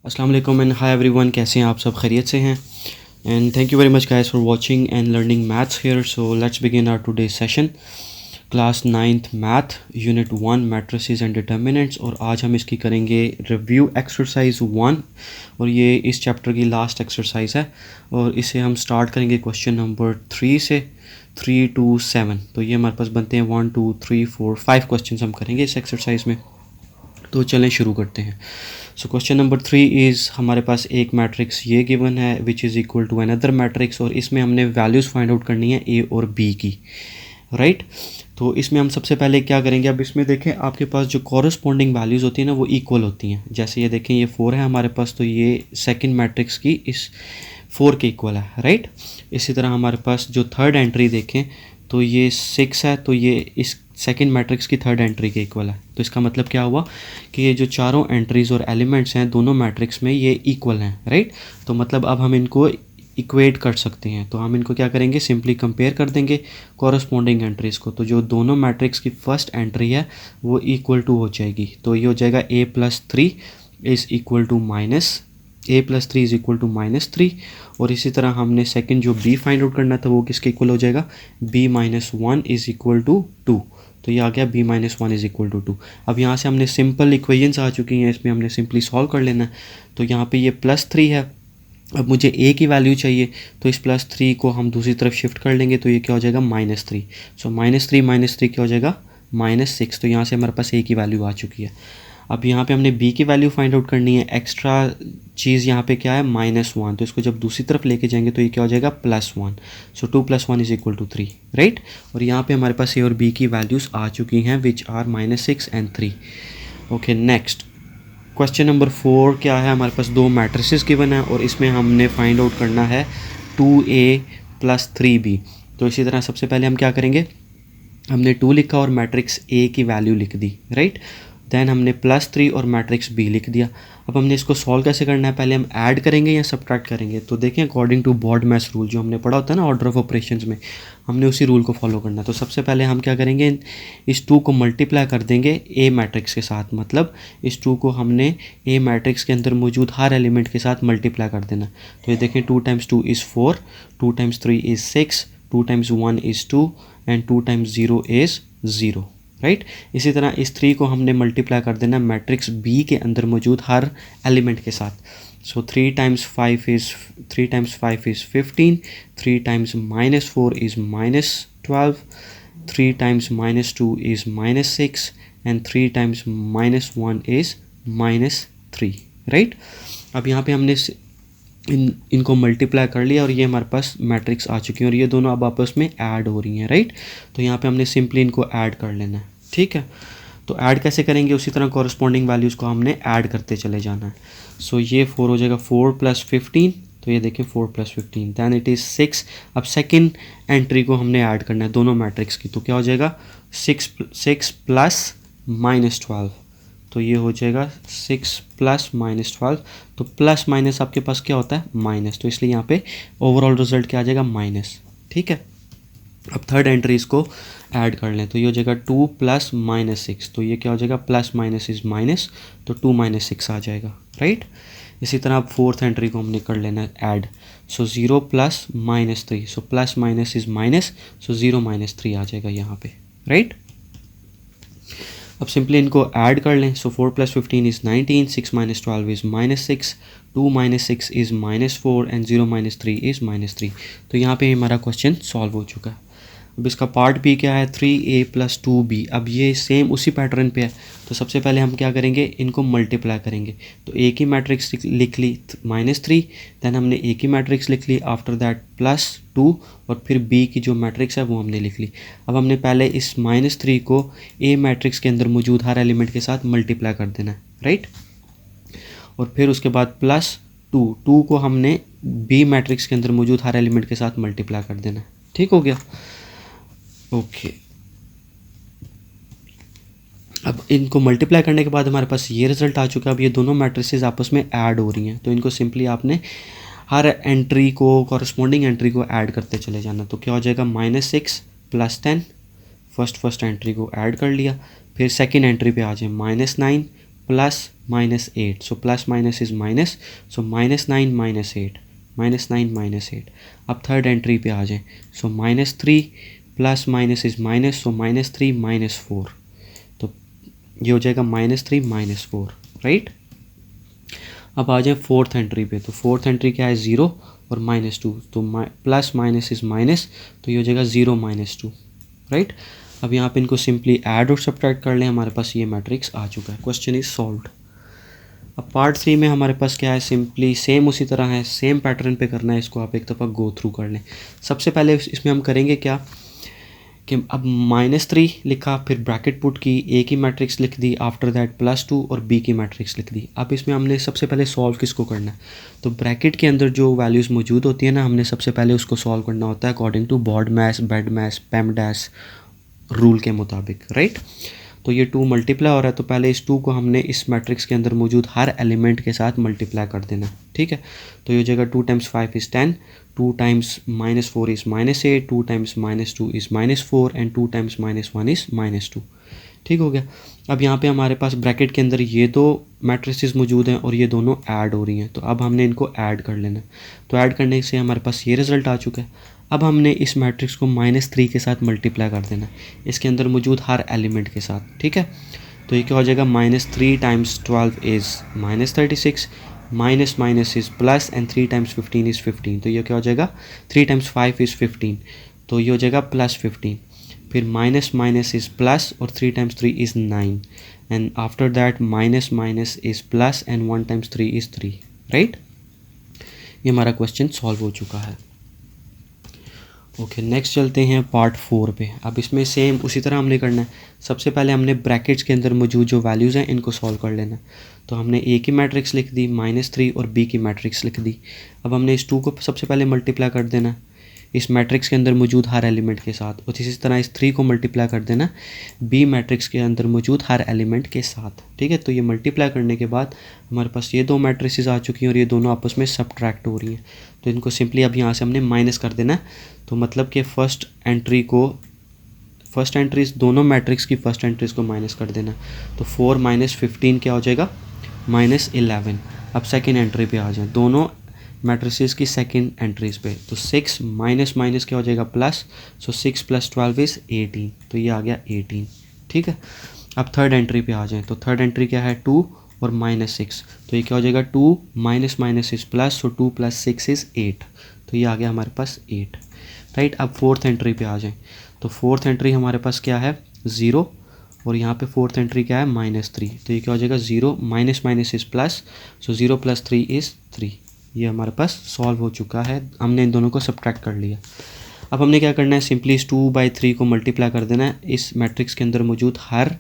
अस्सलाम वालेकुम and hi everyone, कैसे हैं आप सब? खैरियत से हैं? And thank you very much guys for watching and learning maths here. So let's begin our today session. Class 9th math unit 1 matrices and determinants. और आज हम इसकी करेंगे रिव्यू एक्सरसाइज 1 और ये इस चैप्टर की लास्ट एक्सरसाइज है. और इसे हम स्टार्ट करेंगे क्वेश्चन नंबर 3 से 3 to 7. तो ये हमारे पास बनते हैं 1 2 3 4 5 क्वेश्चन हम करेंगे इस एक्सरसाइज में. तो चलें शुरू करते हैं. सो क्वेश्चन नंबर 3 इज़ हमारे पास एक मैट्रिक्स ये गिवन है which is equal to another matrix. और इसमें हमने वैल्यूज़ फाइंड आउट करनी है ए और बी की, राइट. तो इसमें हम सबसे पहले क्या करेंगे, अब इसमें देखें आपके पास जो कॉरस्पॉन्डिंग वैल्यूज़ होती हैं ना वो इक्वल होती हैं. जैसे ये देखें ये 4 है हमारे पास, तो ये सेकंड मैट्रिक्स की इस 4 के इक्वल है, राइट. इसी तरह हमारे पास जो थर्ड एंट्री देखें तो ये 6 है, तो ये इस सेकंड मैट्रिक्स की थर्ड एंट्री के इक्वल है. तो इसका मतलब क्या हुआ कि ये जो चारों एंट्रीज़ और एलिमेंट्स हैं दोनों मैट्रिक्स में ये इक्वल हैं, राइट. तो मतलब अब हम इनको इक्वेट कर सकते हैं. तो हम इनको क्या करेंगे, सिंपली कंपेयर कर देंगे कॉरस्पॉन्डिंग एंट्रीज़ को. तो जो दोनों मैट्रिक्स की फर्स्ट एंट्री है वो इक्वल टू हो जाएगी. तो ये हो जाएगा a+3 is equal to a+3 is equal to -3. और इसी तरह हमने सेकंड जो b फाइंड आउट करना था वो किसके इक्वल हो जाएगा, b-1 इज़ इक्वल टू 2. तो ये आ गया b-1 इज़ इक्वल टू 2. अब यहाँ से हमने सिंपल इक्वेशंस आ चुकी हैं, इसमें हमने सिंपली सॉल्व कर लेना है. तो यहाँ पे ये +3 है. अब मुझे a की वैल्यू चाहिए, तो इस +3 को हम दूसरी तरफ शिफ्ट कर लेंगे तो ये क्या हो जाएगा -3. सो -3 क्या हो जाएगा -6. तो यहाँ से हमारे पास a की वैल्यू आ चुकी है. अब यहाँ पे हमने b की वैल्यू फाइंड आउट करनी है. एक्स्ट्रा चीज़ यहाँ पे क्या है -1, तो इसको जब दूसरी तरफ लेके जाएंगे तो ये क्या हो जाएगा +1. सो 2 + 1 इज़ इक्वल टू 3, राइट. और यहाँ पे हमारे पास a और b की वैल्यूज़ आ चुकी हैं which are -6 and 3. Okay, next question number 4 क्या है, हमारे पास दो मैट्रिसेस गिवन है और इसमें हमने फाइंड आउट करना है 2a + 3b. तो इसी तरह सबसे पहले हम क्या करेंगे, हमने 2 लिखा और मैट्रिक्स a की वैल्यू लिख दी, राइट. देन हमने +3 और मैट्रिक्स b लिख दिया. अब हमने इसको सॉल्व कैसे करना है, पहले हम ऐड करेंगे या सब्ट्रैक्ट करेंगे. तो देखें अकॉर्डिंग टू बॉड-मैस रूल जो हमने पढ़ा होता है ना ऑर्डर ऑफ ऑपरेशंस में, हमने उसी रूल को फॉलो करना है. तो सबसे पहले हम क्या करेंगे, इस 2 को मल्टीप्लाई कर देंगे a मैट्रिक्स के साथ. मतलब इस 2 को हमने a मैट्रिक्स के अंदर मौजूद हर एलिमेंट के साथ मल्टीप्लाई कर देना. तो ये देखें 2 × 2 is 4, 2 × 3 is 6, 2 × 1 is 2 and 2 × 0 is 0, right. इसी तरह इस 3 को हमने मल्टीप्लाई कर देना मैट्रिक्स b के अंदर मौजूद हर एलिमेंट के साथ. सो 3 × 5 is 15, 3 × -4 is -12, 3 × -2 is -6 and 3 × -1 is -3, right. अब यहाँ पे हमने इनको मल्टीप्लाई कर लिया और ये हमारे पास मैट्रिक्स आ चुकी हैं और ये दोनों अब आपस में ऐड हो रही हैं, राइट. तो यहाँ पे हमने सिंपली इनको ऐड कर लेना है, ठीक है. तो ऐड कैसे करेंगे, उसी तरह कॉरस्पॉन्डिंग वैल्यूज़ को हमने ऐड करते चले जाना है. सो ये 4 हो जाएगा 4 + 15. तो ये देखिए 4 + 15 दैन इट इज़ 6. अब सेकेंड एंट्री को हमने ऐड करना है दोनों मैट्रिक्स की. तो क्या हो जाएगा 6 + -12. तो ये हो जाएगा 6 + -12. तो प्लस माइनस आपके पास क्या होता है माइनस, तो इसलिए यहाँ पे ओवरऑल रिजल्ट क्या आ जाएगा माइनस, ठीक है. अब थर्ड एंट्री इसको ऐड कर लें तो ये हो जाएगा 2 + -6. तो ये क्या हो जाएगा प्लस माइनस इज़ माइनस, तो 2 - 6 आ जाएगा, राइट. इसी तरह अब फोर्थ एंट्री को हमने कर लेना है add. So 0 + -3. So plus minus is minus, so 0 - 3 आ जाएगा यहाँ पे, राइट. अब सिंपली इनको ऐड कर लें. सो 4 + 15 is 19, 6 - 12 is -6, 2 - 6 is -4 and 0 - 3 is -3. तो यहाँ पे हमारा क्वेश्चन सॉल्व हो चुका है. अब इसका पार्ट बी क्या है, 3a + 2b. अब ये सेम उसी पैटर्न पे है. तो सबसे पहले हम क्या करेंगे, इनको मल्टीप्लाई करेंगे. तो a की मैट्रिक्स लिख ली -3, दैन हमने a की मैट्रिक्स लिख ली, आफ्टर दैट +2 और फिर b की जो मैट्रिक्स है वो हमने लिख ली. अब हमने पहले इस -3 को a मैट्रिक्स के अंदर मौजूद हर एलिमेंट के साथ मल्टीप्लाई कर देना है, राइट. और फिर उसके बाद +2 को हमने b मैट्रिक्स के अंदर मौजूद हर एलिमेंट के साथ मल्टीप्लाई कर देना है, ठीक हो गया. ओके. अब इनको मल्टीप्लाई करने के बाद हमारे पास ये रिजल्ट आ चुका है. अब ये दोनों मैट्रिसेस आपस में ऐड हो रही हैं, तो इनको सिंपली आपने हर एंट्री को कॉरस्पॉन्डिंग एंट्री को ऐड करते चले जाना. तो क्या हो जाएगा -6 + 10. फर्स्ट एंट्री को ऐड कर लिया, फिर सेकंड एंट्री पे आ जाए -9 plus minus 8, so plus minus is minus, सो -9 -8, -9 -8। अब थर्ड एंट्री पे आ जाएं, सो -3 प्लस माइनस इज़ माइनस, सो -3 -4, तो ये हो जाएगा -3 -4, राइट। अब आ जाए फोर्थ एंट्री पे, तो फोर्थ एंट्री क्या है 0 और -2, तो प्लस माइनस इज़ माइनस, तो ये हो जाएगा 0 -2, राइट। अब यहाँ पे इनको सिंपली ऐड और सब्ट्रैक्ट कर लें, हमारे पास ये मैट्रिक्स आ चुका है। Question is solved. अब पार्ट 3 में हमारे पास क्या है, सिंपली सेम उसी तरह है, सेम पैटर्न पे करना है इसको, आप एक दफ़ा गो थ्रू कर लें। सबसे पहले इसमें हम करेंगे क्या कि अब -3 लिखा, फिर ब्रैकेट पुट की, ए की मैट्रिक्स लिख दी, आफ्टर दैट +2 और बी की मैट्रिक्स लिख दी। अब इसमें हमने सबसे पहले सॉल्व किसको करना है, तो ब्रैकेट के अंदर जो वैल्यूज़ मौजूद होती है ना, हमने सबसे पहले उसको सॉल्व करना होता है according to BODMAS, BEDMAS, PEMDAS rule के मुताबिक, राइट। तो ये 2 मल्टीप्लाई हो रहा है, तो पहले इस 2 को हमने इस मैट्रिक्स के अंदर मौजूद हर एलिमेंट के साथ मल्टीप्लाई कर देना, ठीक है। तो ये हो जाएगा 2 × 5 = 10, 2 × -4 is -8, 2 × -2 is -4 एंड 2 × -1 is -2, ठीक हो गया। अब यहाँ पे हमारे पास ब्रैकेट के अंदर ये दो मैट्रिसेस मौजूद हैं और ये दोनों ऐड हो रही हैं, तो अब हमने इनको ऐड कर लेना। तो ऐड करने से हमारे पास ये रिज़ल्ट आ चुका है। अब हमने इस मैट्रिक्स को -3 के साथ मल्टीप्लाई कर देना, इसके अंदर मौजूद हर एलिमेंट के साथ, ठीक है। तो ये क्या हो जाएगा, -3 × 12 is -36, minus minus is plus and 3 × 15 is 15, तो ये क्या हो जाएगा 3 × 5 is 15, तो ये हो जाएगा +15। फिर माइनस माइनस इज़ प्लस और 3 × 3 is 9 and after that minus minus is plus and 1 × 3 is 3, right. ये हमारा क्वेश्चन सॉल्व हो चुका है। ओके, नेक्स्ट चलते हैं पार्ट 4 पे। अब इसमें सेम उसी तरह हमने करना है। सबसे पहले हमने ब्रैकेट्स के अंदर मौजूद जो वैल्यूज़ हैं इनको सॉल्व कर लेना है। तो हमने ए की मैट्रिक्स लिख दी, -3 और बी की मैट्रिक्स लिख दी। अब हमने इस 2 को सबसे पहले मल्टीप्लाई कर देना इस मैट्रिक्स के अंदर मौजूद हर एलिमेंट के साथ, और इसी तरह इस 3 को मल्टीप्लाई कर देना बी मैट्रिक्स के अंदर मौजूद हर एलिमेंट के साथ, ठीक है। तो ये मल्टीप्लाई करने के बाद हमारे पास ये दो मैट्रिसेस आ चुकी हैं और ये दोनों आपस में सब्ट्रैक्ट हो रही हैं। तो इनको सिंपली अब यहाँ से हमने माइनस कर देना है। तो मतलब कि फर्स्ट एंट्रीज दोनों मैट्रिक्स की फर्स्ट एंट्रीज को माइनस कर देना। तो 4 - 15 क्या हो जाएगा -11। अब सेकेंड एंट्री पे आ जाए, दोनों मैट्रिसेस की सेकंड एंट्रीज पे, तो 6 माइनस माइनस क्या हो जाएगा प्लस, सो 6 + 12 is 18, तो ये आ गया 18, ठीक है। अब थर्ड एंट्री पे आ जाएं, तो थर्ड एंट्री क्या है 2 और -6, तो ये क्या हो जाएगा 2 minus minus is plus, so 2 + 6 is 8, तो ये आ गया हमारे पास 8, राइट। अब फोर्थ एंट्री पे आ जाएं, तो फोर्थ एंट्री हमारे पास क्या है 0 और यहाँ पे फोर्थ एंट्री क्या है -3, तो ये क्या हो जाएगा 0 minus minus is plus, so 0 + 3 is 3। ये हमारे पास सॉल्व हो चुका है, हमने इन दोनों को सब्ट्रैक्ट कर लिया। अब हमने क्या करना है, सिंपली इस 2/3 को मल्टीप्लाई कर देना है इस मैट्रिक्स के अंदर मौजूद हर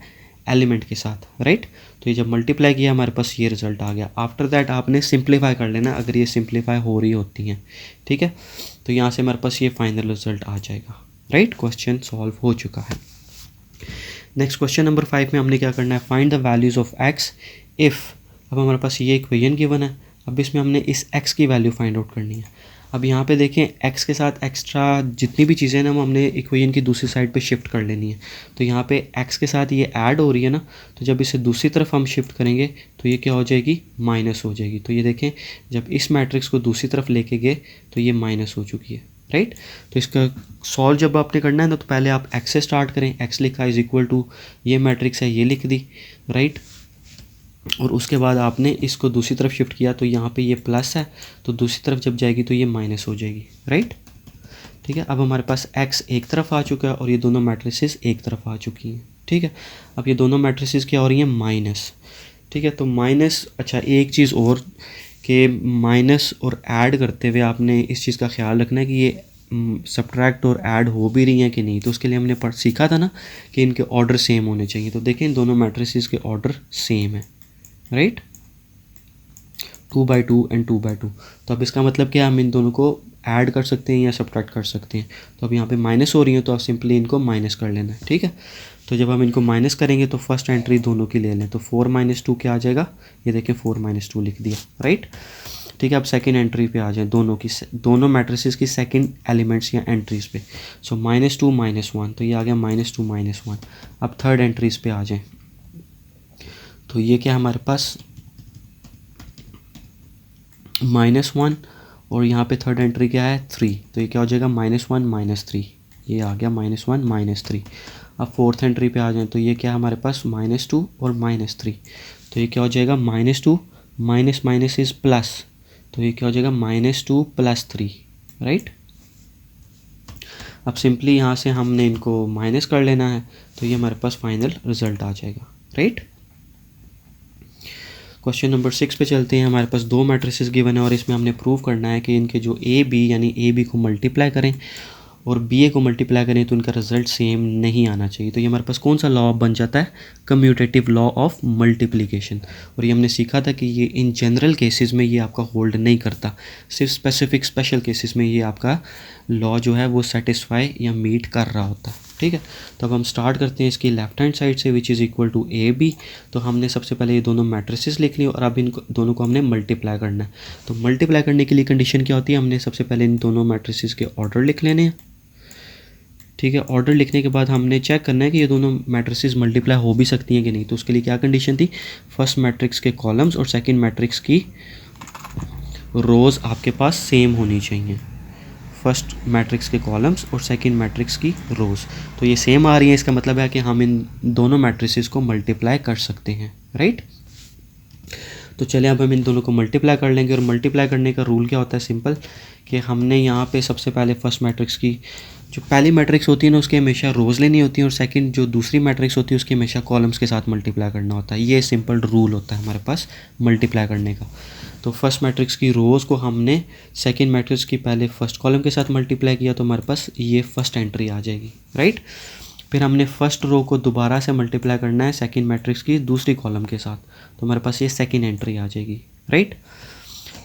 एलिमेंट के साथ, राइट। तो ये जब मल्टीप्लाई किया हमारे पास ये रिजल्ट आ गया। आफ्टर दैट आपने सिंप्लीफाई कर लेना अगर ये सिंप्लीफाई हो रही होती हैं, ठीक है। तो यहाँ से हमारे पास ये फाइनल रिजल्ट आ जाएगा, राइट। क्वेश्चन सॉल्व हो चुका है। नेक्स्ट क्वेश्चन नंबर 5 में हमने क्या करना है, find the values of x if. अब हमारे पास ये इक्वेशन गिवन है, अब इसमें हमने इस x की वैल्यू फाइंड आउट करनी है। अब यहाँ पे देखें x के साथ एक्स्ट्रा जितनी भी चीज़ें ना वो हमने इक्वेशन की दूसरी साइड पे शिफ्ट कर लेनी है। तो यहाँ पे x के साथ ये ऐड हो रही है ना, तो जब इसे दूसरी तरफ हम शिफ्ट करेंगे तो ये क्या हो जाएगी माइनस हो जाएगी। तो ये देखें जब इस मैट्रिक्स को दूसरी तरफ लेके गए तो ये माइनस हो चुकी है, राइट। तो इसका सॉल्व जब आपने करना है ना तो पहले आप x से स्टार्ट करें, x लिखा = ये मैट्रिक्स है ये लिख दी, राइट। और उसके बाद आपने इसको दूसरी तरफ शिफ्ट किया तो यहाँ पे ये प्लस है, तो दूसरी तरफ जब जाएगी तो ये माइनस हो जाएगी, राइट। ठीक है, अब हमारे पास x एक तरफ आ चुका है और ये दोनों मैट्रिसेस एक तरफ आ चुकी हैं, ठीक है। अब ये दोनों मैट्रिसेस क्या हो रही हैं माइनस, ठीक है। तो माइनस, अच्छा एक चीज़ और कि माइनस और ऐड करते हुए आपने इस चीज़ का ख्याल रखना है कि ये सब्ट्रैक्ट और ऐड हो भी रही हैं कि नहीं। तो उसके लिए हमने सीखा था ना कि इनके ऑर्डर सेम होने चाहिए। तो देखें इन दोनों मैट्रिसेस के ऑर्डर सेम है, राइट, 2/2 एंड 2/2। तो अब इसका मतलब क्या, हम इन दोनों को ऐड कर सकते हैं या सब्ट्रैक्ट कर सकते हैं। तो अब यहाँ पे माइनस हो रही है तो आप सिंपली इनको माइनस कर लेना है, ठीक है। तो जब हम इनको माइनस करेंगे तो फर्स्ट एंट्री दोनों की ले लें, तो 4 - 2 क्या आ जाएगा, ये देखें 4 - 2 लिख दिया, राइट, ठीक है। अब सेकंड एंट्री पे आ जाए, दोनों मैट्रिसेस की सेकंड एलिमेंट्स या एंट्रीज पे। सो -2 - 1, तो ये आ गया -2 - 1। अब थर्ड एंट्रीज पे आ जाए, तो ये क्या हमारे पास -1 और यहाँ पे थर्ड एंट्री क्या है 3, तो ये क्या हो जाएगा -1 -3, ये आ गया -1 -3। अब फोर्थ एंट्री पे आ जाएं तो ये क्या है हमारे पास -2 और -3, तो ये क्या हो जाएगा -2 माइनस माइनस इज़ प्लस, तो ये क्या हो जाएगा -2 + 3, राइट। अब सिंपली यहाँ से हमने इनको माइनस कर लेना है, तो ये हमारे पास फाइनल रिजल्ट आ जाएगा, राइट। क्वेश्चन नंबर 6 पे चलते हैं। हमारे पास दो मैट्रिसेस गिवन है और इसमें हमने प्रूव करना है कि इनके जो ए बी यानी ए बी को मल्टीप्लाई करें और बी ए को मल्टीप्लाई करें तो इनका रिजल्ट सेम नहीं आना चाहिए। तो ये हमारे पास कौन सा लॉ बन जाता है, कम्यूटेटिव लॉ ऑफ मल्टीप्लिकेशन। और ये हमने सीखा था कि ये इन जनरल केसेस में ये आपका होल्ड नहीं करता, सिर्फ स्पेसिफिक स्पेशल केसेस में ये आपका लॉ जो है वो सेटिस्फाई या मीट कर रहा होता है, ठीक है। तो अब हम स्टार्ट करते हैं इसकी लेफ्ट हैंड साइड से, which is equal to A B. तो हमने सबसे पहले ये दोनों मैट्रिसेस लिख ली और अब इन दोनों को हमने मल्टीप्लाई करना है। तो मल्टीप्लाई करने के लिए कंडीशन क्या होती है, हमने सबसे पहले इन दोनों मैट्रिसेस के ऑर्डर लिख लेने हैं, ठीक है। ऑर्डर लिखने के बाद हमने चेक करना है कि ये दोनों मैट्रिसेस मल्टीप्लाई हो भी सकती हैं कि नहीं। तो उसके लिए क्या कंडीशन थी, फर्स्ट मैट्रिक्स के कॉलम्स और सेकंड मैट्रिक्स की रोज़ आपके पास सेम होनी चाहिए, फर्स्ट मैट्रिक्स के कॉलम्स और सेकंड मैट्रिक्स की रोज़। तो ये सेम आ रही है, इसका मतलब है कि हम इन दोनों मैट्रिसेस को मल्टीप्लाई कर सकते हैं, राइट। तो चलिए अब हम इन दोनों को मल्टीप्लाई कर लेंगे। और मल्टीप्लाई करने का रूल क्या होता है, सिंपल, कि हमने यहाँ पे सबसे पहले फर्स्ट मैट्रिक्स की जो पहली मैट्रिक्स होती है ना उसके हमेशा रोज़ लेनी होती है और सेकंड जो दूसरी मैट्रिक्स होती है उसके हमेशा कॉलम्स के साथ मल्टीप्लाई करना होता है। ये सिंपल रूल होता है हमारे पास मल्टीप्लाई करने का। तो फर्स्ट मैट्रिक्स की रोज़ को हमने सेकंड मैट्रिक्स की पहले फर्स्ट कॉलम के साथ मल्टीप्लाई किया तो हमारे पास ये फर्स्ट एंट्री आ जाएगी, राइट। फिर हमने फर्स्ट रो को दोबारा से मल्टीप्लाई करना है सेकंड मैट्रिक्स की दूसरी कॉलम के साथ, तो हमारे पास ये सेकंड एंट्री आ जाएगी, राइट।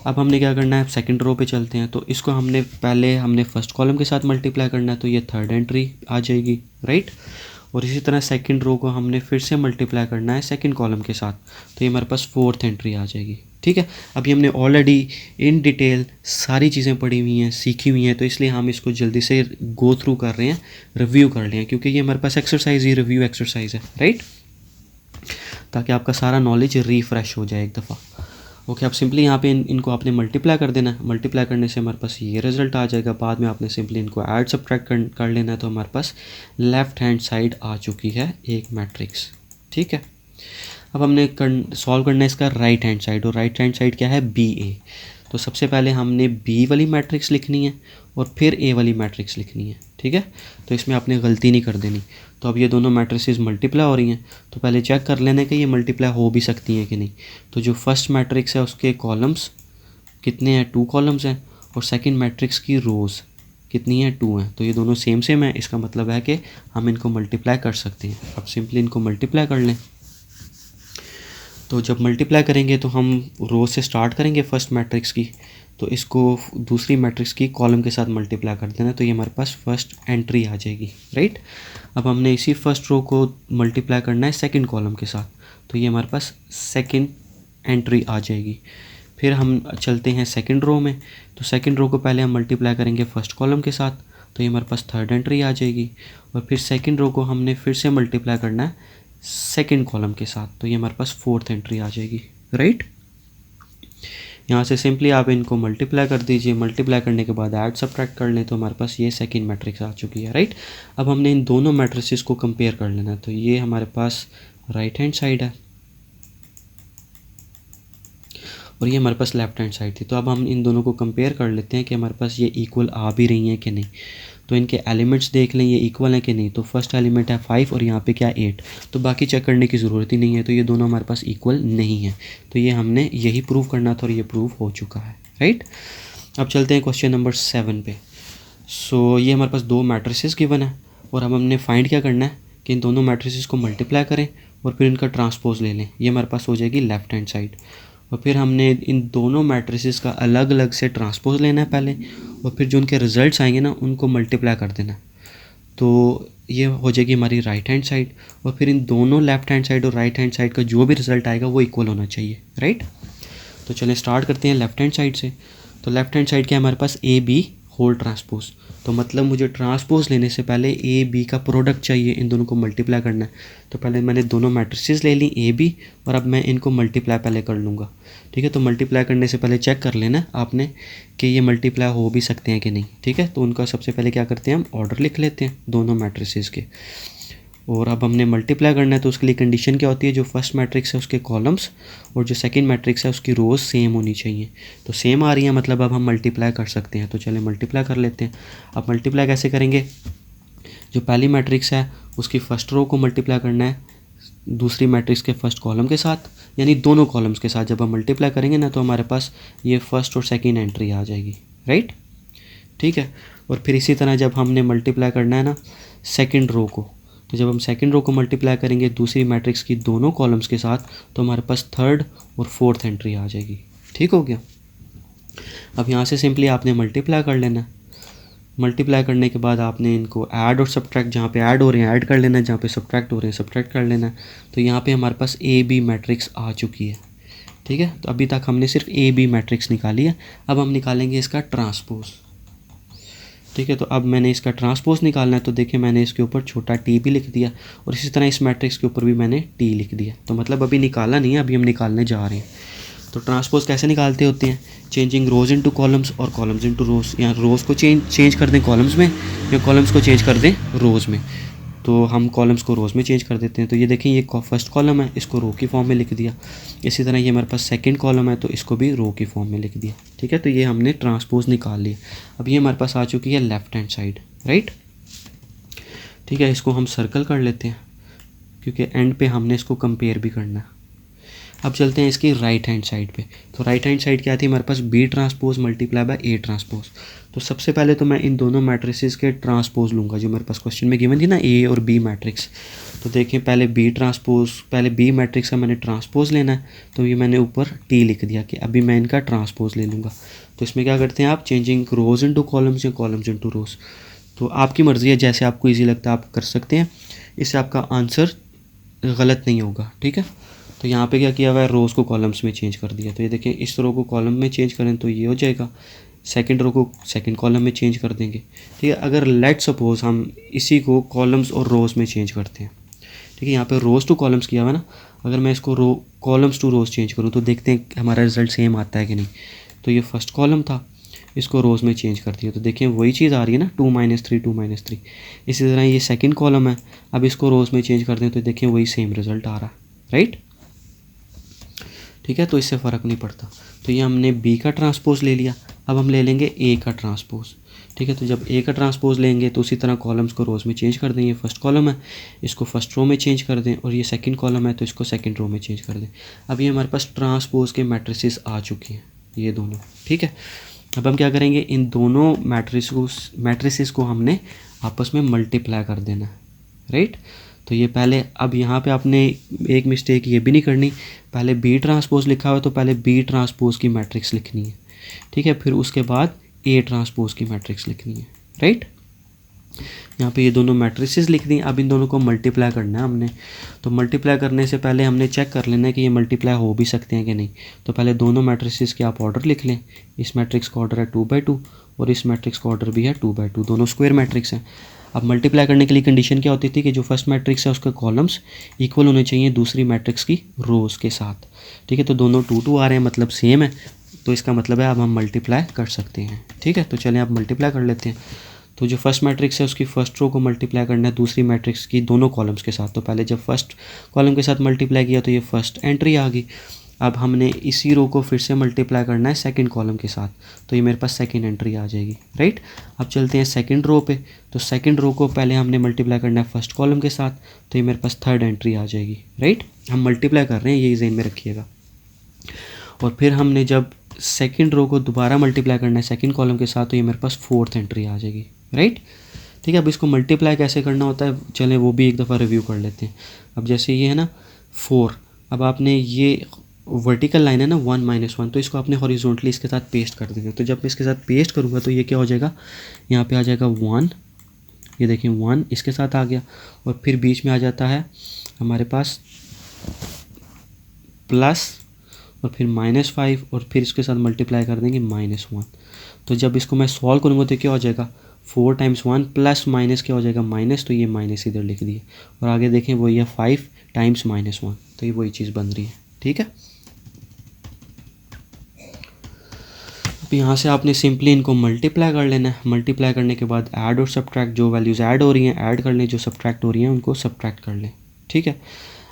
अब हमने क्या करना है, सेकंड रो पे चलते हैं। तो इसको हमने फर्स्ट कॉलम के साथ मल्टीप्लाई करना है, तो ये थर्ड एंट्री आ जाएगी, राइट। और इसी तरह सेकंड रो को हमने फिर से मल्टीप्लाई करना है सेकंड कॉलम के साथ, तो ये हमारे पास फोर्थ एंट्री आ जाएगी, ठीक है। अभी हमने ऑलरेडी इन डिटेल सारी चीज़ें पढ़ी हुई हैं, सीखी हुई हैं, तो इसलिए हम इसको जल्दी से गो थ्रू कर रहे हैं, रिव्यू कर रहे हैं, क्योंकि ये हमारे पास एक्सरसाइज ही रिव्यू एक्सरसाइज है, राइट, ताकि आपका सारा नॉलेज रिफ्रेश हो जाए एक दफ़ा। ओके, अब सिंपली यहाँ पे इनको आपने मल्टीप्लाई कर देना है। मल्टीप्लाई करने से हमारे पास ये रिजल्ट आ जाएगा। बाद में आपने सिंपली इनको ऐड सब्ट्रैक्ट कर लेना है, तो हमारे पास लेफ़्ट हैंड साइड आ चुकी है एक मैट्रिक्स, ठीक है। अब हमने सॉल्व करना है इसका राइट हैंड साइड, और राइट हैंड साइड क्या है, बी ए। तो सबसे पहले हमने बी वाली मैट्रिक्स लिखनी है और फिर ए वाली मैट्रिक्स लिखनी है, ठीक है। तो इसमें आपने गलती नहीं कर देनी। तो अब ये दोनों मैट्रिसेस मल्टीप्लाई हो रही हैं, तो पहले चेक कर लेना है कि ये मल्टीप्लाई हो भी सकती हैं कि नहीं। तो जो फर्स्ट मैट्रिक्स है उसके कॉलम्स कितने हैं, 2 कॉलम्स हैं, और सेकंड मैट्रिक्स की रोज़ कितनी है, 2 हैं। तो ये दोनों सेम सेम है, इसका मतलब है कि हम इनको मल्टीप्लाई कर सकते हैं। अब सिंपली इनको मल्टीप्लाई कर लें। तो जब मल्टीप्लाई करेंगे तो हम रो से स्टार्ट करेंगे फर्स्ट मैट्रिक्स की, तो इसको दूसरी मैट्रिक्स की कॉलम के साथ मल्टीप्लाई कर देना, तो ये हमारे पास फर्स्ट एंट्री आ जाएगी, राइट। अब हमने इसी फर्स्ट रो को मल्टीप्लाई करना है सेकंड कॉलम के साथ, तो ये हमारे पास सेकंड एंट्री आ जाएगी। फिर हम चलते हैं सेकंड रो में। तो सेकंड रो को पहले हम मल्टीप्लाई करेंगे फर्स्ट कॉलम के साथ, तो ये हमारे पास थर्ड एंट्री आ जाएगी। और फिर सेकंड रो को हमने फिर से मल्टीप्लाई करना है सेकंड कॉलम के साथ, तो ये हमारे पास फोर्थ एंट्री आ जाएगी, राइट। यहाँ से सिंपली आप इनको मल्टीप्लाई कर दीजिए। मल्टीप्लाई करने के बाद ऐड सब्ट्रैक्ट कर लें, तो हमारे पास ये सेकंड मैट्रिक्स आ चुकी है, राइट। अब हमने इन दोनों मैट्रिसेस को कंपेयर कर लेना है। तो ये हमारे पास राइट हैंड साइड है और ये हमारे पास लेफ्ट हैंड साइड थी। तो अब हम इन दोनों को कंपेयर कर लेते हैं कि हमारे पास ये इक्वल आ भी रही हैं कि नहीं। तो इनके एलिमेंट्स देख लें, ये इक्वल हैं कि नहीं। तो फर्स्ट एलिमेंट है 5 और यहाँ पे क्या 8, तो बाकी चेक करने की ज़रूरत ही नहीं है। तो ये दोनों हमारे पास इक्वल नहीं है, तो ये हमने यही प्रूव करना था और ये प्रूव हो चुका है, राइट। अब चलते हैं क्वेश्चन नंबर 7 पे। सो ये हमारे पास दो मैट्रिसेस गिवन है और अब हमने फाइंड क्या करना है कि इन दोनों मैट्रिसेस को मल्टीप्लाई करें और फिर इनका ट्रांसपोज ले लें। ये हमारे पास हो जाएगी लेफ्ट हैंड साइड। और फिर हमने इन दोनों मैट्रिसेस का अलग अलग से ट्रांसपोज लेना है पहले, और फिर जो उनके रिजल्ट्स आएंगे ना उनको मल्टीप्लाई कर देना। तो ये हो जाएगी हमारी राइट हैंड साइड। और फिर इन दोनों लेफ्ट हैंड साइड और राइट हैंड साइड का जो भी रिजल्ट आएगा वो इक्वल होना चाहिए, राइट। तो चलें स्टार्ट करते हैं लेफ्ट हैंड साइड से। तो लेफ्ट हैंड साइड क्या हमारे पास ए बी होल ट्रांसपोज। तो मतलब मुझे ट्रांसपोज लेने से पहले ए बी का प्रोडक्ट चाहिए, इन दोनों को मल्टीप्लाई करना है। तो पहले मैंने दोनों मैट्रिसेस ले ली ए बी, और अब मैं इनको मल्टीप्लाई पहले कर लूँगा। ठीक है, तो मल्टीप्लाई करने से पहले चेक कर लेना आपने कि ये मल्टीप्लाई हो भी सकते हैं कि नहीं। ठीक है, तो उनका सबसे पहले क्या करते हैं, हम ऑर्डर लिख लेते हैं दोनों मैट्रिसेस के। और अब हमने मल्टीप्लाई करना है, तो उसके लिए कंडीशन क्या होती है, जो फर्स्ट मैट्रिक्स है उसके कॉलम्स और जो सेकंड मैट्रिक्स है उसकी रोज़ सेम होनी चाहिए। तो सेम आ रही है, मतलब अब हम मल्टीप्लाई कर सकते हैं। तो चलें मल्टीप्लाई कर लेते हैं। अब मल्टीप्लाई कैसे करेंगे, जो पहली मैट्रिक्स है उसकी फ़र्स्ट रो को मल्टीप्लाई करना है दूसरी मैट्रिक्स के फर्स्ट कॉलम के साथ, यानी दोनों कॉलम्स के साथ। जब हम मल्टीप्लाई करेंगे ना, तो हमारे पास ये फर्स्ट और सेकेंड एंट्री आ जाएगी, राइट। ठीक है, और फिर इसी तरह जब हमने मल्टीप्लाई करना है ना सेकंड रो को, तो जब हम सेकंड रो को मल्टीप्लाई करेंगे दूसरी मैट्रिक्स की दोनों कॉलम्स के साथ, तो हमारे पास थर्ड और फोर्थ एंट्री आ जाएगी। ठीक हो गया। अब यहाँ से सिंपली आपने मल्टीप्लाई कर लेना। मल्टीप्लाई करने के बाद आपने इनको ऐड और सब्ट्रैक्ट, जहाँ पे ऐड हो रहे हैं ऐड कर लेना, जहाँ पे सब्ट्रैक्ट हो रहे हैं सब्ट्रैक्ट कर लेना। तो यहाँ पे हमारे पास ए बी मैट्रिक्स आ चुकी है। ठीक है, तो अभी तक हमने सिर्फ ए बी मैट्रिक्स निकाली है, अब हम निकालेंगे इसका ट्रांसपोज। ठीक है, तो अब मैंने इसका ट्रांसपोज निकालना है। तो देखिए मैंने इसके ऊपर छोटा टी भी लिख दिया, और इसी तरह इस मैट्रिक्स के ऊपर भी मैंने टी लिख दिया। तो मतलब अभी निकाला नहीं है, अभी हम निकालने जा रहे हैं। तो ट्रांसपोज कैसे निकालते होते हैं, चेंजिंग रोज़ इनटू कॉलम्स और कॉलम्स इनटू रोज़। या रोज़ को चेंज कर दें कॉलम्स में, या कॉलम्स को चेंज कर दें रोज़ में। तो हम कॉलम्स को रोज़ में चेंज कर देते हैं। तो ये देखें, ये फर्स्ट कॉलम है, इसको रो की फॉर्म में लिख दिया। इसी तरह ये हमारे पास सेकंड कॉलम है, तो इसको भी रो की फॉर्म में लिख दिया। ठीक है, तो ये हमने ट्रांसपोज निकाल लिया। अब ये हमारे पास आ चुकी है लेफ्ट हैंड साइड, राइट। ठीक है, इसको हम सर्कल कर लेते हैं, क्योंकि एंड पे हमने इसको कंपेयर भी करना है। अब चलते हैं इसकी राइट हैंड साइड पे। तो राइट हैंड साइड क्या थी हमारे पास, B transpose multiply by A transpose. तो सबसे पहले तो मैं इन दोनों मैट्रिसेस के ट्रांसपोज लूँगा, जो मेरे पास क्वेश्चन में गिवन थी ना, ए और बी मैट्रिक्स। तो देखें पहले बी ट्रांसपोज, पहले बी मैट्रिक्स का मैंने ट्रांसपोज लेना है। तो ये मैंने ऊपर टी लिख दिया कि अभी मैं इनका ट्रांसपोज ले लूँगा। तो इसमें क्या करते हैं आप, चेंजिंग रोज़ इनटू कॉलम्स या कॉलम्स इनटू रोज़। तो आपकी मर्ज़ी है, जैसे आपको ईजी लगता है आप कर सकते हैं। इससे आपका आंसर गलत नहीं होगा। ठीक है, तो यहाँ पे क्या किया हुआ है, रोज़ को कॉलम्स में चेंज कर दिया। तो ये देखिए, इस रो को कॉलम में चेंज करें तो ये हो जाएगा, सेकंड रो को सेकंड कॉलम में चेंज कर देंगे। ठीक है, अगर लेट सपोज हम इसी को कॉलम्स और रोज़ में चेंज करते हैं। ठीक है, यहाँ पे रोज़ टू कॉलम्स किया हुआ है ना, अगर मैं इसको रो कॉलम्स टू रोज़ चेंज करूँ तो देखते हैं हमारा रिजल्ट सेम आता है कि नहीं। तो ये फर्स्ट कॉलम था, इसको रोज़ में चेंज कर दिया, तो देखिए वही चीज़ आ रही है ना, 2 - 3 2 - 3। इसी तरह ये सेकंड कॉलम है, अब इसको रोज़ में चेंज कर दें तो देखिए वही सेम रिजल्ट आ रहा है, राइट। ठीक है, तो इससे फ़र्क नहीं पड़ता। तो ये हमने बी का ट्रांसपोज ले लिया, अब हम ले लेंगे ए का ट्रांसपोज। ठीक है, तो जब ए का ट्रांसपोज लेंगे तो उसी तरह कॉलम्स को रोज़ में चेंज कर दें। ये फर्स्ट कॉलम है, इसको फर्स्ट रो में चेंज कर दें, और ये सेकंड कॉलम है तो इसको सेकंड रो में चेंज कर दें। अब ये हमारे पास ट्रांसपोज के मैट्रिसेस आ चुके हैं, ये दोनों। ठीक है, अब हम क्या करेंगे, इन दोनों मैट्रिसेस को हमने आपस में मल्टीप्लाई कर देना है, राइट। तो ये पहले, अब यहाँ पे आपने एक मिस्टेक ये भी नहीं करनी, पहले बी ट्रांसपोज लिखा हुआ है तो पहले बी ट्रांसपोज की मैट्रिक्स लिखनी है। ठीक है, फिर उसके बाद ए ट्रांसपोज की मैट्रिक्स लिखनी है, राइट। यहाँ पे ये दोनों मैट्रिसेस लिख दी। अब इन दोनों को मल्टीप्लाई करना है हमने। तो मल्टीप्लाई करने से पहले हमने चेक कर लेना है कि ये मल्टीप्लाई हो भी सकते हैं कि नहीं। तो पहले दोनों मैट्रिसेस के आप ऑर्डर लिख लें। इस मैट्रिक्स का ऑर्डर है 2/2 और इस मैट्रिक्स का ऑर्डर भी है 2/2, दोनों स्क्वायर मैट्रिक्स हैं। अब मल्टीप्लाई करने के लिए कंडीशन क्या होती थी कि जो फर्स्ट मैट्रिक्स है उसके कॉलम्स इक्वल होने चाहिए दूसरी मैट्रिक्स की रोज़ के साथ। ठीक है, तो दोनों 2 आ रहे हैं, मतलब सेम है, तो इसका मतलब है अब हम मल्टीप्लाई कर सकते हैं। ठीक है, तो चलें आप मल्टीप्लाई कर लेते हैं। तो जो फर्स्ट मैट्रिक्स है उसकी फर्स्ट रो को मल्टीप्लाई करना है दूसरी मैट्रिक्स की दोनों कॉलम्स के साथ। तो पहले जब फर्स्ट कॉलम के साथ मल्टीप्लाई किया तो ये फर्स्ट एंट्री आ गई। अब हमने इसी रो को फिर से मल्टीप्लाई करना है सेकंड कॉलम के साथ, तो ये मेरे पास सेकंड एंट्री आ जाएगी, राइट। अब चलते हैं सेकंड रो पे। तो सेकंड रो को पहले हमने मल्टीप्लाई करना है फर्स्ट कॉलम के साथ, तो ये मेरे पास थर्ड एंट्री आ जाएगी, राइट। हम मल्टीप्लाई कर रहे हैं, ये ज़हन में रखिएगा। और फिर हमने जब सेकंड रो को दोबारा मल्टीप्लाई करना है सेकंड कॉलम के साथ, तो ये मेरे पास फोर्थ एंट्री आ जाएगी, राइट। ठीक है, अब इसको मल्टीप्लाई कैसे करना होता है, चलें वो भी एक दफ़ा रिव्यू कर लेते हैं। अब जैसे ये है ना 4, अब आपने ये वर्टिकल लाइन है ना 1 - 1, तो इसको आपने हॉरिजॉन्टली इसके साथ पेस्ट कर देंगे। तो जब मैं इसके साथ पेस्ट करूँगा तो ये क्या हो जाएगा, यहाँ पे आ जाएगा 1, ये देखिए 1 इसके साथ आ गया, और फिर बीच में आ जाता है हमारे पास प्लस और फिर -5 और फिर इसके साथ मल्टीप्लाई कर देंगे -1। तो जब इसको मैं सॉल्व करूँगा तो क्या हो जाएगा, 4 टाइम्स 1 प्लस माइनस क्या हो जाएगा, माइनस, तो ये माइनस इधर लिख दिए और आगे देखें वही है 5 टाइम्स -1, तो ये वही चीज़ बन रही है। ठीक है, अब यहाँ से आपने सिंपली इनको मल्टीप्लाई कर लेना है। मल्टीप्लाई करने के बाद ऐड और सब्ट्रैक्ट, जो वैल्यूज़ ऐड हो रही हैं ऐड कर लें, जो सब्ट्रैक्ट हो रही हैं उनको सब्ट्रैक्ट कर लें। ठीक है,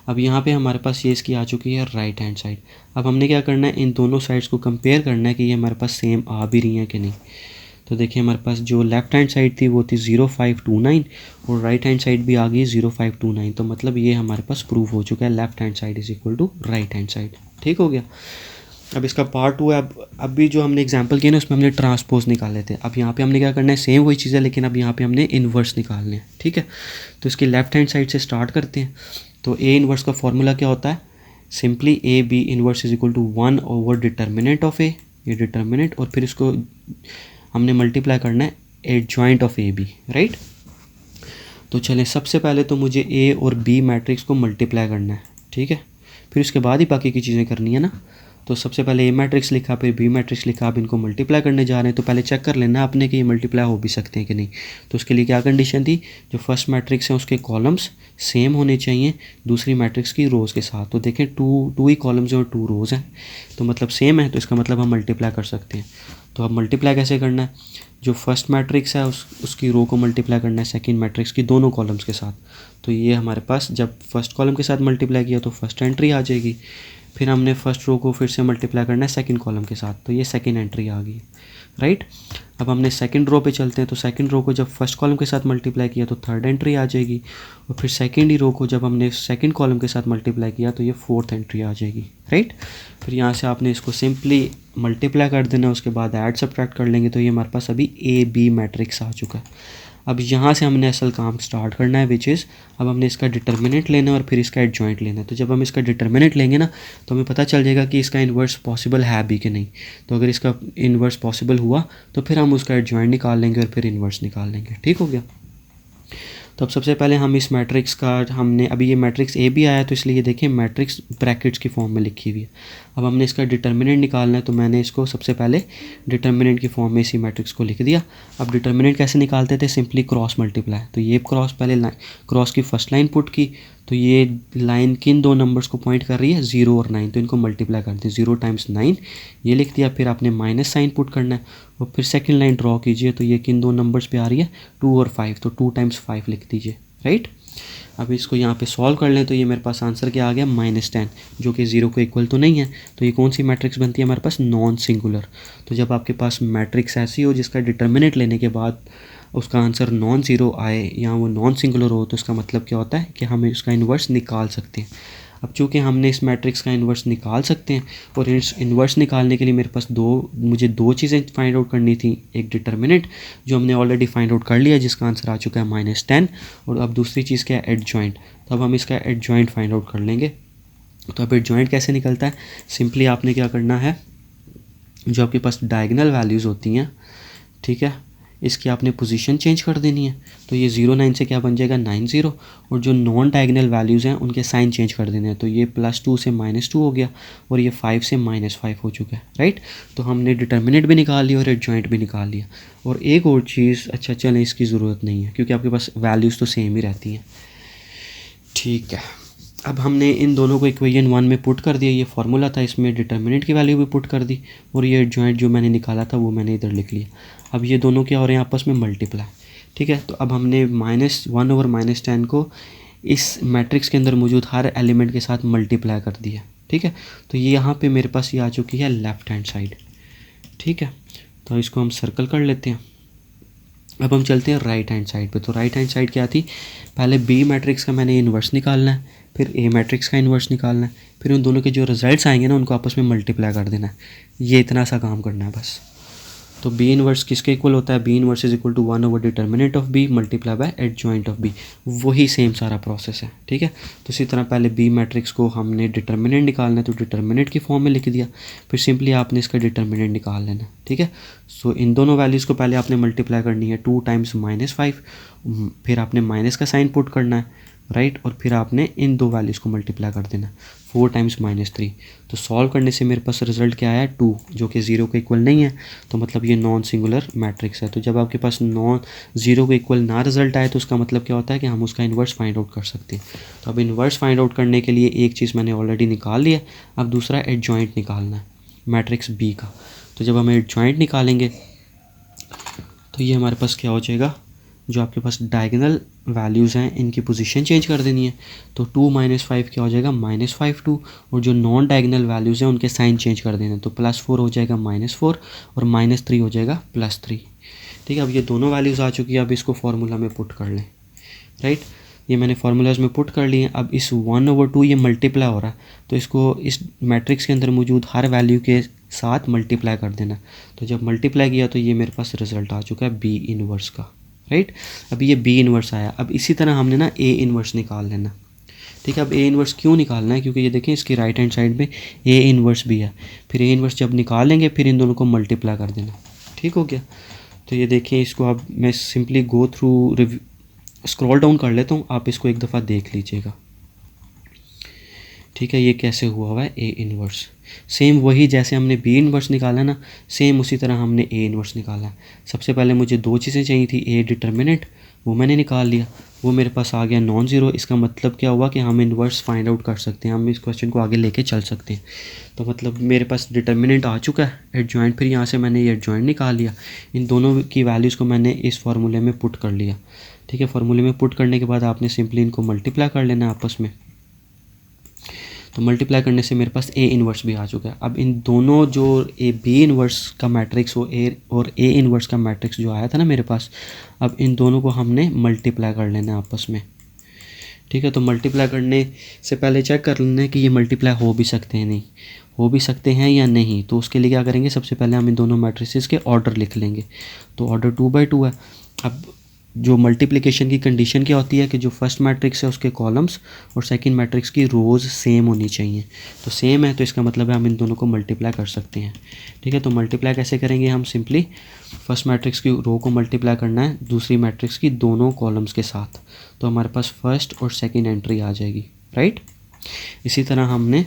अब यहाँ पे हमारे पास ये इसकी आ चुकी है राइट हैंड साइड। अब हमने क्या करना है, इन दोनों साइड्स को कंपेयर करना है कि ये हमारे पास सेम आ भी रही हैं कि नहीं। तो देखिए हमारे पास जो लेफ़्ट हैंड साइड थी वो थी 0529 और राइट हैंड साइड भी आ गई 0529, तो मतलब ये हमारे पास प्रूव हो चुका है left hand side is equal to right hand side. ठीक हो गया। अब इसका पार्ट 2 है। अब भी जो हमने एग्जांपल किया ना उसमें हमने ट्रांसपोज निकाले थे। अब यहाँ पे हमने क्या करना है, सेम वही चीज़ है लेकिन अब यहाँ पे हमने इन्वर्स निकालने हैं। ठीक है, तो इसकी लेफ़्ट हैंड साइड से स्टार्ट करते हैं। तो ए इन्वर्स का फॉर्मूला क्या होता है, simply A B inverse is equal to 1 over determinant of A, ये डिटर्मिनेंट, और फिर इसको हमने मल्टीप्लाई करना है adjoint of A B, right. तो चलें, सबसे पहले तो मुझे ए और बी मैट्रिक्स को मल्टीप्लाई करना है। ठीक है, फिर उसके बाद ही बाकी की चीज़ें करनी है ना। तो सबसे पहले ए मैट्रिक्स लिखा, फिर बी मैट्रिक्स लिखा, अब इनको मल्टीप्लाई करने जा रहे हैं। तो पहले चेक कर लेना आपने कि ये मल्टीप्लाई हो भी सकते हैं कि नहीं। तो उसके लिए क्या कंडीशन थी, जो फर्स्ट मैट्रिक्स है उसके कॉलम्स सेम होने चाहिए दूसरी मैट्रिक्स की रोज़ के साथ। तो देखें टू ही कॉलम्स हैं और 2 रोज़ हैं, तो मतलब सेम है, तो इसका मतलब हम मल्टीप्लाई कर सकते हैं। तो अब मल्टीप्लाई कैसे करना है, जो फर्स्ट मैट्रिक्स है उसकी रो को मल्टीप्लाई करना है सेकंड मैट्रिक्स की दोनों कॉलम्स के साथ। तो ये हमारे पास जब फर्स्ट कॉलम के साथ मल्टीप्लाई किया तो फर्स्ट एंट्री आ जाएगी। फिर हमने फर्स्ट रो को फिर से मल्टीप्लाई करना है सेकंड कॉलम के साथ, तो ये सेकंड एंट्री आ गई, राइट। अब हमने सेकंड रो पे चलते हैं। तो सेकंड रो को जब फर्स्ट कॉलम के साथ मल्टीप्लाई किया तो थर्ड एंट्री आ जाएगी, और फिर सेकंड ही रो को जब हमने सेकंड कॉलम के साथ मल्टीप्लाई किया तो ये फोर्थ एंट्री आ जाएगी, राइट। फिर यहाँ से आपने इसको सिंपली मल्टीप्लाई कर देना, उसके बाद ऐड सब्ट्रैक्ट कर लेंगे, तो ये हमारे पास अभी ए बी मैट्रिक्स आ चुका है। अब यहाँ से हमने असल काम स्टार्ट करना है, विच इज़ अब हमने इसका डिटर्मिनेंट लेना है और फिर इसका एडजॉइंट लेना है। तो जब हम इसका डिटर्मिनेंट लेंगे ना तो हमें पता चल जाएगा कि इसका इन्वर्स पॉसिबल है भी कि नहीं। तो अगर इसका इन्वर्स पॉसिबल हुआ तो फिर हम उसका एडजॉइंट निकाल लेंगे और फिर इन्वर्स निकाल लेंगे। ठीक हो गया। तो अब सबसे पहले हम इस मैट्रिक्स का, हमने अभी ये मैट्रिक्स ए भी आया तो इसलिए ये देखें मैट्रिक्स ब्रैकेट्स की फॉर्म में लिखी हुई है। अब हमने इसका डिटर्मिनेंट निकालना है, तो मैंने इसको सबसे पहले डिटर्मिनेंट की फॉर्म में इसी मैट्रिक्स को लिख दिया। अब डिटर्मिनेंट कैसे निकालते थे, सिंपली क्रॉस मल्टीप्लाई। तो ये क्रॉस पहले क्रॉस की फर्स्ट लाइन पुट की, तो ये लाइन किन 2 नंबर्स को पॉइंट कर रही है, 0 और 9, तो इनको मल्टीप्लाई कर दें, 0 टाइम्स 9 ये लिख दिया। फिर आपने माइनस साइन पुट करना है और फिर सेकंड लाइन ड्रॉ कीजिए, तो ये किन 2 नंबर्स पे आ रही है, 2 और 5, तो 2 टाइम्स 5 लिख दीजिए, राइट। अब इसको यहाँ पे सॉल्व कर लें तो ये मेरे पास आंसर क्या आ गया, -10, जो कि 0 को इक्वल तो नहीं है। तो ये कौन सी मैट्रिक्स बनती है हमारे पास, नॉन सिंगुलर। तो जब आपके पास मैट्रिक्स ऐसी हो जिसका डिटर्मिनेंट लेने के बाद उसका आंसर नॉन ज़ीरो आए या वो नॉन सिंगुलर हो, तो इसका मतलब क्या होता है कि हम इसका इन्वर्स निकाल सकते हैं। अब चूँकि हमने इस मैट्रिक्स का इन्वर्स निकाल सकते हैं और इस इन्वर्स निकालने के लिए मेरे पास मुझे दो चीज़ें फाइंड आउट करनी थी। एक डिटर्मिनेंट जो हमने ऑलरेडी फाइंड आउट कर लिया जिसका आंसर आ चुका है -10, और अब दूसरी चीज़ क्या है, एडजॉइंट। तो अब हम इसका एडजॉइंट फाइंड आउट कर लेंगे। तो अब एडजॉइंट कैसे निकलता है, सिंपली आपने क्या करना है, जो आपके पास डायगोनल वैल्यूज़ होती हैं, ठीक है, इसकी आपने पोजीशन चेंज कर देनी है। तो ये 0 9 से क्या बन जाएगा, 9 0, और जो नॉन डायगोनल वैल्यूज़ हैं उनके साइन चेंज कर देने हैं। तो ये +2 से -2 हो गया और ये 5 से -5 हो चुका है, राइट। तो हमने डिटर्मिनेंट भी निकाल लिया और एडजॉइंट भी निकाल लिया। और एक और चीज़, अच्छा चलें इसकी ज़रूरत नहीं है क्योंकि आपके पास वैल्यूज़ तो सेम ही रहती हैं, ठीक है। अब हमने इन दोनों को इक्वेशन 1 में पुट कर दिया, ये फार्मूला था, इसमें डिटर्मिनेंट की वैल्यू भी पुट कर दी और ये एडजॉइंट जो मैंने निकाला था वो मैंने इधर लिख लिया। अब ये दोनों क्या हो रहे हैं, आपस में मल्टीप्लाई, ठीक है। तो अब हमने -1 ओवर -10 को इस मैट्रिक्स के अंदर मौजूद हर एलिमेंट के साथ मल्टीप्लाई कर दिया, ठीक है। तो ये यहाँ पे मेरे पास ये आ चुकी है लेफ़्ट हैंड साइड, ठीक है। तो इसको हम सर्कल कर लेते हैं। अब हम चलते हैं राइट हैंड साइड पे। तो राइट हैंड साइड क्या थी, पहले बी मैट्रिक्स का मैंने इन्वर्स निकालना है, फिर ए मैट्रिक्स का इन्वर्स निकालना है, फिर उन दोनों के जो रिजल्ट्स आएंगे ना उनको आपस में मल्टीप्लाई कर देना है। ये इतना सा काम करना है बस। तो बी इन्वर्स किसके इक्वल होता है, B inverse is equal to 1 over determinant of B multiply by adjoint of B, वही सेम सारा प्रोसेस है, ठीक है। तो इसी तरह पहले बी मैट्रिक्स को हमने डिटर्मिनेंट निकालना है तो डिटर्मिनेंट की फॉर्म में लिख दिया, फिर सिंपली आपने इसका डिटर्मिनेंट निकाल लेना, ठीक है। सो इन दोनों वैल्यूज़ को पहले आपने मल्टीप्लाई करनी है, 2 टाइम्स -5, फिर आपने माइनस का साइन पुट करना है, राइट, और फिर आपने इन दो वैल्यूज़ को मल्टीप्लाई कर देना, 4 टाइम्स -3। तो सॉल्व करने से मेरे पास रिजल्ट क्या आया, 2, जो कि 0 के इक्वल नहीं है, तो मतलब ये नॉन सिंगुलर मैट्रिक्स है। तो जब आपके पास नॉन 0 के इक्वल ना रिजल्ट आए तो उसका मतलब क्या होता है कि हम उसका इन्वर्स फाइंड आउट कर सकते हैं। तो अब इन्वर्स फाइंड आउट करने के लिए एक चीज़ मैंने ऑलरेडी निकाल लिया, अब दूसरा एडजॉइंट निकालना है मैट्रिक्स बी का। तो जब हम एडजॉइंट निकालेंगे तो ये हमारे पास क्या हो जाएगा, जो आपके पास डायगोनल वैल्यूज़ हैं इनकी पोजीशन चेंज कर देनी है। तो 2 - 5 क्या हो जाएगा, -5 2, और जो नॉन डायगोनल वैल्यूज़ हैं उनके साइन चेंज कर देने, तो +4 हो जाएगा -4 और -3 हो जाएगा +3। ठीक है, अब ये दोनों वैल्यूज़ आ चुकी है, अब इसको फार्मूला में पुट कर लें। राइट, ये मैंने फार्मूलाज में पुट कर लिए। अब इस 1/2 ये मल्टीप्लाई हो रहा है, तो इसको इस मैट्रिक्स के अंदर मौजूद हर वैल्यू के साथ मल्टीप्लाई कर देना। तो जब मल्टीप्लाई किया तो ये मेरे पास रिजल्ट आ चुका है बी इनवर्स का। राइट, अभी ये बी इनवर्स आया। अब इसी तरह हमने ना ए इनवर्स निकाल लेना। ठीक है, अब ए इनवर्स क्यों निकालना है, क्योंकि ये देखें इसकी राइट हैंड साइड में ए इनवर्स भी है। फिर ए इनवर्स जब निकालेंगे फिर इन दोनों को मल्टीप्लाई कर देना। ठीक हो गया, तो ये देखें इसको अब मैं simply go through scroll down कर लेता हूँ, आप इसको एक दफ़ा देख लीजिएगा। ठीक है, ये कैसे हुआ है ए इनवर्स, सेम वही जैसे हमने बी इनवर्स निकाला ना, सेम उसी तरह हमने ए इनवर्स निकाला है। सबसे पहले मुझे दो चीज़ें चाहिए थी, ए डिटर्मिनेंट, वो मैंने निकाल लिया, वो मेरे पास आ गया नॉन ज़ीरो। इसका मतलब क्या हुआ कि हम इनवर्स फाइंड आउट कर सकते हैं, हम इस क्वेश्चन को आगे लेके चल सकते हैं। तो मतलब मेरे पास डिटर्मिनेंट आ चुका है, एडजॉइंट, फिर यहाँ से मैंने ये एडजॉइंट निकाल लिया। इन दोनों की वैल्यूज़ को मैंने इस फार्मूले में पुट कर लिया। ठीक है, फार्मूले में पुट करने के बाद आपने सिंपली इनको मल्टीप्लाई कर लेना आपस में। तो मल्टीप्लाई करने से मेरे पास ए इनवर्स भी आ चुका है। अब इन दोनों जो ए बी इनवर्स का मैट्रिक्स हो और ए इनवर्स का मैट्रिक्स जो आया था ना मेरे पास, अब इन दोनों को हमने मल्टीप्लाई कर लेना है आपस में। ठीक है, तो मल्टीप्लाई करने से पहले चेक कर लेना है कि ये मल्टीप्लाई हो भी सकते हैं, नहीं हो भी सकते हैं या नहीं। तो उसके लिए क्या करेंगे, सबसे पहले हम इन दोनों मैट्रिसेस के ऑर्डर लिख लेंगे। तो ऑर्डर 2/2 है। अब जो मल्टीप्लिकेशन की कंडीशन क्या होती है कि जो फर्स्ट मैट्रिक्स है उसके कॉलम्स और सेकंड मैट्रिक्स की रोज़ सेम होनी चाहिए। तो सेम है तो इसका मतलब है हम इन दोनों को मल्टीप्लाई कर सकते हैं। ठीक है, तो मल्टीप्लाई कैसे करेंगे, हम सिंपली फर्स्ट मैट्रिक्स की रो को मल्टीप्लाई करना है दूसरी मैट्रिक्स की दोनों कॉलम्स के साथ, तो हमारे पास फर्स्ट और सेकेंड एंट्री आ जाएगी। राइट, इसी तरह हमने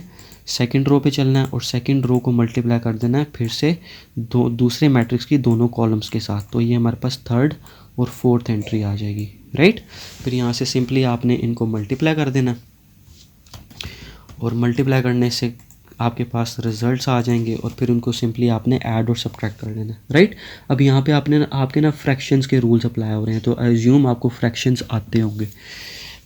सेकंड रो पे चलना है और सेकंड रो को मल्टीप्लाई कर देना है फिर से दूसरे मैट्रिक्स की दोनों कॉलम्स के साथ, तो ये हमारे पास थर्ड और फोर्थ एंट्री आ जाएगी। राइट, फिर यहाँ से सिंपली आपने इनको मल्टीप्लाई कर देना और मल्टीप्लाई करने से आपके पास रिजल्ट्स आ जाएंगे और फिर उनको सिंपली आपने ऐड और सब्ट्रैक्ट कर लेना। राइट, अब यहाँ पे आपके ना फ्रैक्शंस के रूल्स अप्लाई हो रहे हैं, तो एज्यूम आपको फ्रैक्शंस आते होंगे,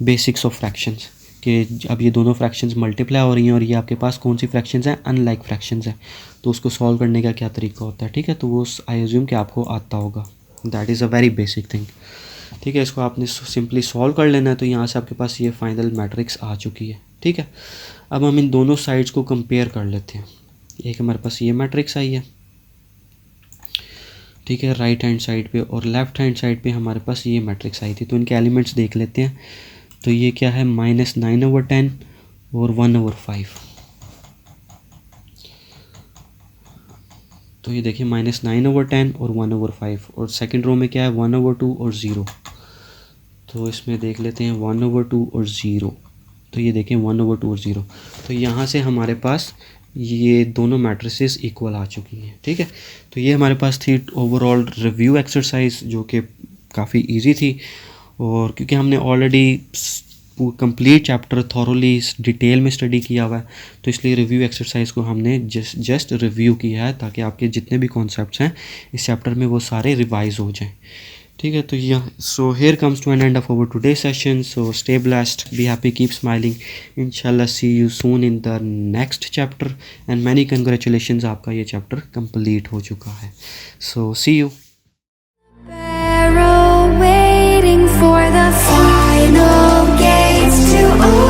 बेसिक्स ऑफ फ्रैक्शंस, कि अब ये दोनों फ्रैक्शंस मल्टीप्लाई हो रही हैं और ये आपके पास कौन सी फ्रैक्शंस हैं, अनलाइक फ्रैक्शंस हैं, तो उसको सॉल्व करने का क्या तरीका होता है। ठीक है, तो वो आई एज्यूम कि आपको आता होगा, that is a very basic thing. ठीक है, इसको आपने सिंपली सॉल्व कर लेना है, तो यहाँ से आपके पास ये फाइनल मैट्रिक्स आ चुकी है। ठीक है, अब हम इन दोनों साइड्स को कंपेयर कर लेते हैं। एक हमारे पास ये मैट्रिक्स आई है, ठीक है, राइट हैंड साइड पे, और लेफ्ट हैंड साइड पे हमारे पास ये मैट्रिक्स आई थी। तो इनके एलिमेंट्स देख लेते हैं। तो ये क्या है, -9/10 और 1/5। तो ये देखिए -9/10 और 1/5, और सेकंड रो में क्या है 1/2 और 0। तो इसमें देख लेते हैं 1/2 और 0। तो ये देखें 1/2 और 0। तो यहाँ से हमारे पास ये दोनों मैट्रिसेस इक्वल आ चुकी हैं। ठीक है, तो ये हमारे पास थी ओवरऑल रिव्यू एक्सरसाइज जो कि काफ़ी इजी थी, और क्योंकि हमने already complete chapter thoroughly detail में स्टडी किया हुआ है, तो इसलिए रिव्यू एक्सरसाइज को हमने जस्ट रिव्यू किया है ताकि आपके जितने भी कॉन्सेप्ट्स हैं इस चैप्टर में वो सारे रिवाइज हो जाएं। ठीक है, तो यह so here comes to an end of our today session. So stay blessed, be happy, keep smiling, इंशाल्लाह see you soon in the next chapter, and many congratulations, आपका ये चैप्टर कंप्लीट हो चुका है। So see you. Waiting for the final gates to open.